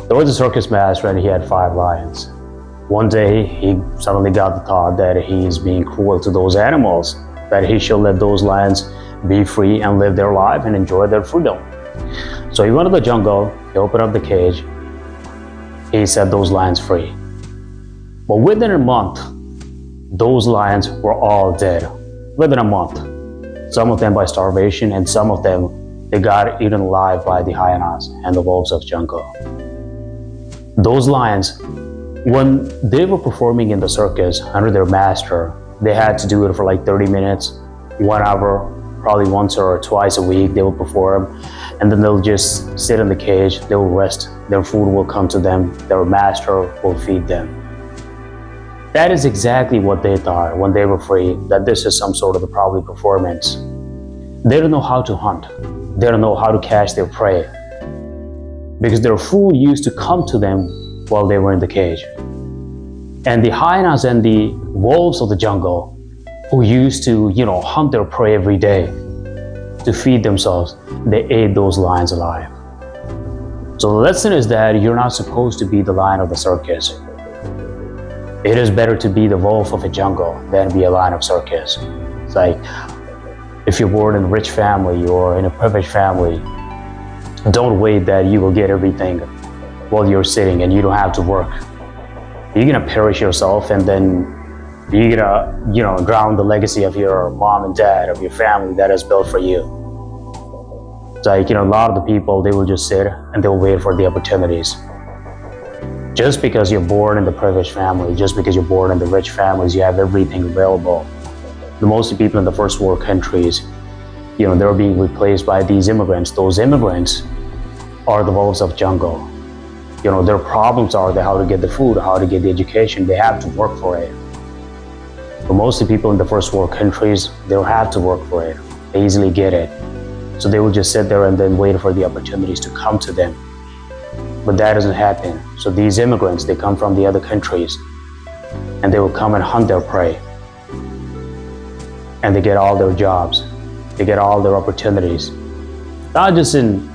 There was a circus master and he had 5 lions. One day, he suddenly got the thought that he's being cruel to those animals, that he should let those lions be free and live their life and enjoy their freedom. So he went to the jungle, he opened up the cage, he set those lions free. But within a month, those lions were all dead. Within a month. Some of them by starvation, and some of them, they got eaten alive by the hyenas and the wolves of jungle. Those lions, when they were performing in the circus under their master, they had to do it for like 30 minutes, 1 hour, probably once or twice a week they will perform, and then they'll just sit in the cage, they'll rest, their food will come to them, their master will feed them. That is exactly what they thought when they were free, that this is some sort of a probably performance. They don't know how to hunt. They don't know how to catch their prey, because their food used to come to them while they were in the cage. And the hyenas and the wolves of the jungle, who used to, hunt their prey every day to feed themselves, they ate those lions alive. So the lesson is that you're not supposed to be the lion of the circus. It is better to be the wolf of a jungle than be a lion of circus. It's like, if you're born in a rich family or in a privileged family, don't wait that you will get everything while you're sitting and you don't have to work. You're gonna perish yourself, and then you're gonna, drown the legacy of your mom and dad, of your family that is built for you. It's like, a lot of the people, they will just sit and they'll wait for the opportunities. Just because you're born in the privileged family, just because you're born in the rich families, you have everything available. The most of the people in the first world countries, they're being replaced by these immigrants. Those immigrants are the wolves of jungle. Their problems are how to get the food, how to get the education. They have to work for it. But most of the people in the first world countries, they don't have to work for it. They easily get it. So they will just sit there and then wait for the opportunities to come to them. But that doesn't happen. So these immigrants, they come from the other countries, and they will come and hunt their prey. And they get all their jobs. They get all their opportunities. Not just in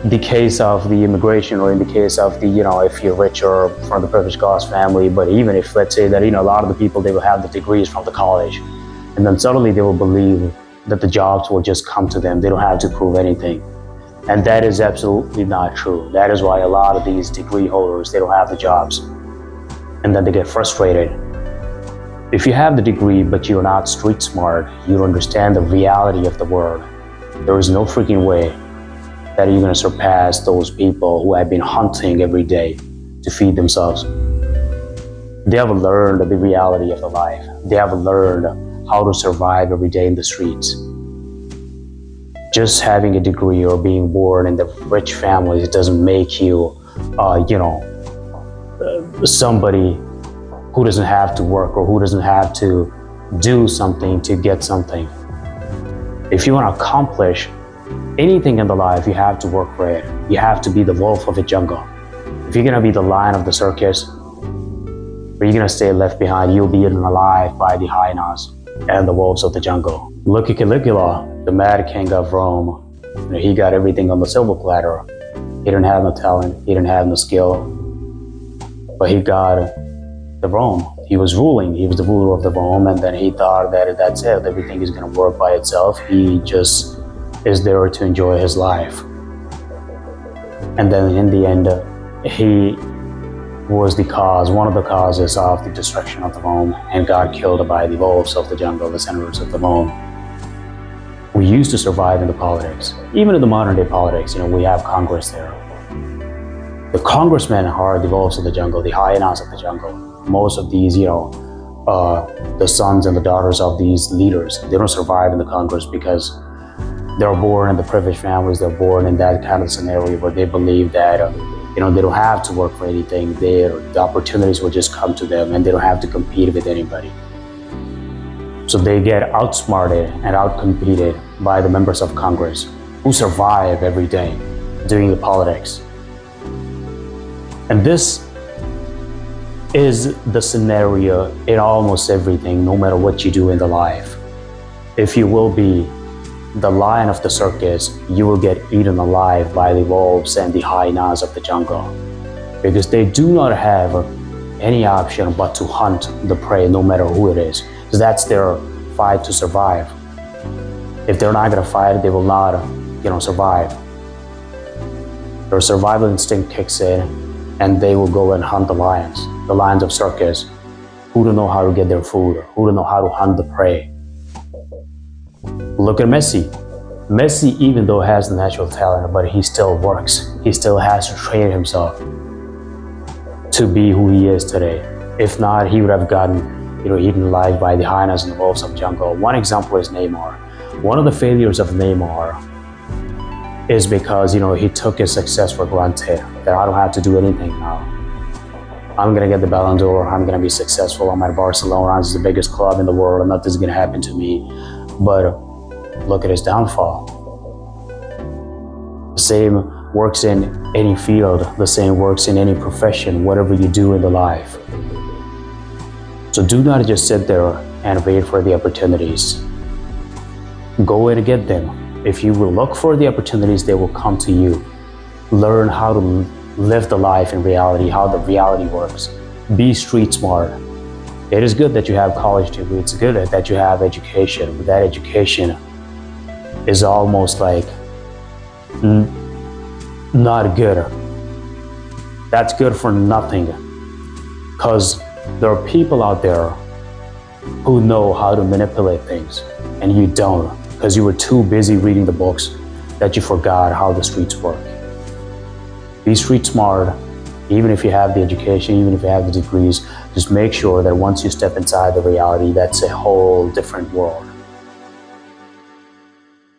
the case of the immigration, or in the case of the, if you're rich or from the privileged class family, but even if, let's say that, a lot of the people, they will have the degrees from the college, and then suddenly they will believe that the jobs will just come to them. They don't have to prove anything. And that is absolutely not true. That is why a lot of these degree holders, they don't have the jobs. And then they get frustrated. If you have the degree, but you're not street smart, you don't understand the reality of the world, there is no freaking way that you're gonna surpass those people who have been hunting every day to feed themselves. They haven't learned the reality of the life. They haven't learned how to survive every day in the streets. Just having a degree or being born in the rich families doesn't make you, somebody who doesn't have to work, or who doesn't have to do something to get something. If you want to accomplish anything in the life, you have to work for it. You have to be the wolf of the jungle. If you're gonna be the lion of the circus, or you're gonna stay left behind, you'll be eaten alive by the hyenas and the wolves of the jungle. Look at Caligula, the mad king of Rome. He got everything on the silver platter. He didn't have no talent, he didn't have no skill, but he got the Rome. He was ruling, he was the ruler of the Rome, and then he thought that that's it, everything is gonna work by itself. He just is there to enjoy his life. And then in the end, he was one of the causes of the destruction of the Rome, and got killed by the wolves of the jungle, the senators of the Rome. We used to survive in the politics. Even in the modern day politics, we have Congress there. The congressmen are the wolves of the jungle, the hyenas of the jungle. Most of these, the sons and the daughters of these leaders, they don't survive in the Congress because they're born in the privileged families. They're born in that kind of scenario where they believe that, they don't have to work for anything. The opportunities will just come to them, and they don't have to compete with anybody. So they get outsmarted and outcompeted by the members of Congress who survive every day doing the politics. And this is the scenario in almost everything, no matter what you do in the life. If you will be the lion of the circus, you will get eaten alive by the wolves and the hyenas of the jungle. because they do not have any option but to hunt the prey no matter who it is, because that's their fight to survive. If they're not going to fight, they will not, survive. Their survival instinct kicks in, and they will go and hunt the lions of Circus, who don't know how to get their food, who don't know how to hunt the prey. Look at Messi. Messi, even though has the natural talent, but he still works. He still has to train himself to be who he is today. If not, he would have gotten, eaten alive by the hyenas and the wolves of jungle. One example is Neymar. One of the failures of Neymar is because, he took his success for granted, that I don't have to do anything now. I'm gonna get the Ballon d'Or, I'm gonna be successful, I'm at Barcelona, it's the biggest club in the world, and nothing's gonna happen to me. But look at his downfall. The same works in any field, the same works in any profession, whatever you do in the life. So do not just sit there and wait for the opportunities. Go in and get them. If you will look for the opportunities, they will come to you. Learn how to live the life in reality, how the reality works. Be street smart. It is good that you have college degree. It's good that you have education, but that education is almost like not good. That's good for nothing, because there are people out there who know how to manipulate things, and you don't, because you were too busy reading the books that you forgot how the streets work. Be street smart. Even if you have the education, even if you have the degrees, just make sure that once you step inside the reality, that's a whole different world.